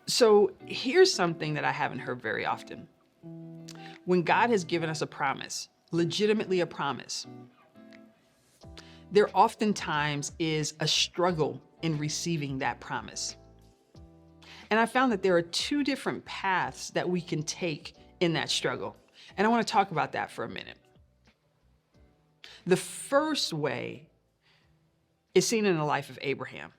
So here's something that I haven't heard very often. When God has given us a promise, legitimately a promise, there oftentimes is a struggle in receiving that promise. And I found that there are two different paths that we can take in that struggle. And I want to talk about that for a minute. The first way is seen in the life of Abraham.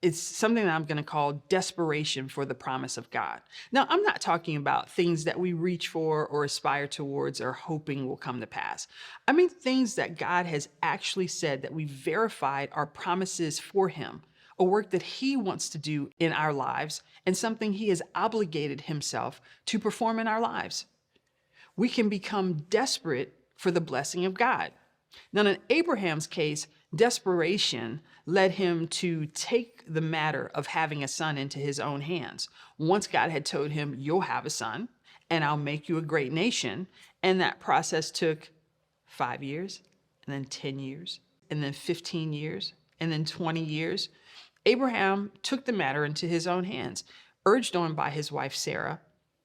It's something that I'm going to call desperation for the promise of God. Now, I'm not talking about things that we reach for or aspire towards or hoping will come to pass. I mean, things that God has actually said that we verified are promises for him, a work that he wants to do in our lives and something he has obligated himself to perform in our lives. We can become desperate for the blessing of God. Now, in Abraham's case, desperation led him to take the matter of having a son into his own hands. Once God had told him, you'll have a son and I'll make you a great nation. And that process took 5 years, and then 10 years, and then 15 years, and then 20 years. Abraham took the matter into his own hands. Urged on by his wife, Sarah,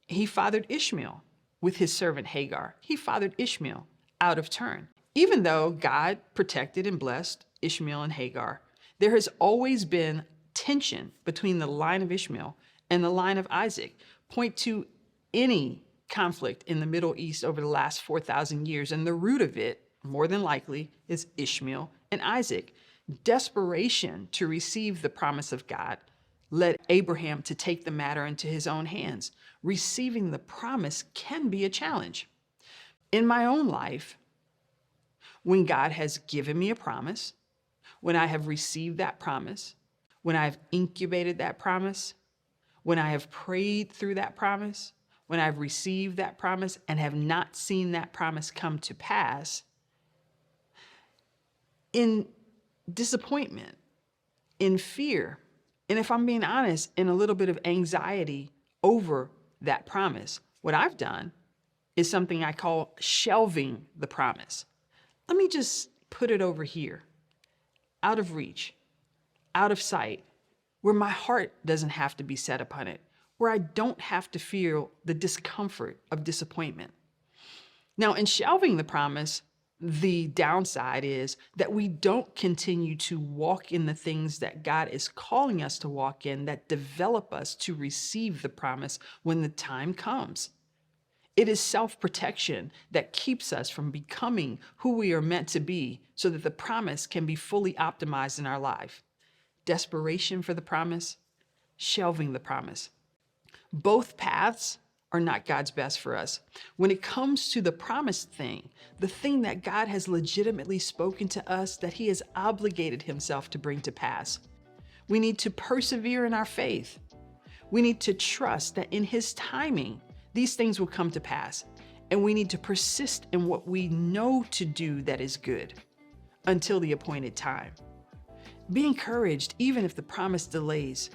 he fathered Ishmael with his servant Hagar. He fathered Ishmael out of turn. Even though God protected and blessed Ishmael and Hagar, there has always been tension between the line of Ishmael and the line of Isaac. Point to any conflict in the Middle East over the last 4,000 years, and the root of it, more than likely, is Ishmael and Isaac. Desperation to receive the promise of God led Abraham to take the matter into his own hands. Receiving the promise can be a challenge. In my own life, when God has given me a promise, when I have received that promise, when I have incubated that promise, when I have prayed through that promise, when I've received that promise and have not seen that promise come to pass, in disappointment, in fear, and if I'm being honest, in a little bit of anxiety over that promise, what I've done is something I call shelving the promise. Let me just put it over here, out of reach, out of sight, where my heart doesn't have to be set upon it, where I don't have to feel the discomfort of disappointment. Now, in shelving the promise, the downside is that we don't continue to walk in the things that God is calling us to walk in that develop us to receive the promise when the time comes. It is self-protection that keeps us from becoming who we are meant to be so that the promise can be fully optimized in our life. Desperation for the promise, shelving the promise. Both paths are not God's best for us. When it comes to the promised thing, the thing that God has legitimately spoken to us that he has obligated himself to bring to pass, we need to persevere in our faith. We need to trust that in his timing, these things will come to pass, and we need to persist in what we know to do that is good until the appointed time. Be encouraged even if the promise delays.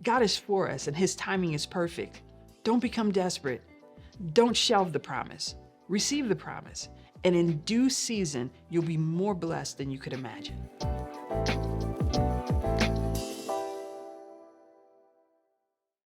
God is for us and his timing is perfect. Don't become desperate. Don't shelve the promise. Receive the promise, and in due season, you'll be more blessed than you could imagine.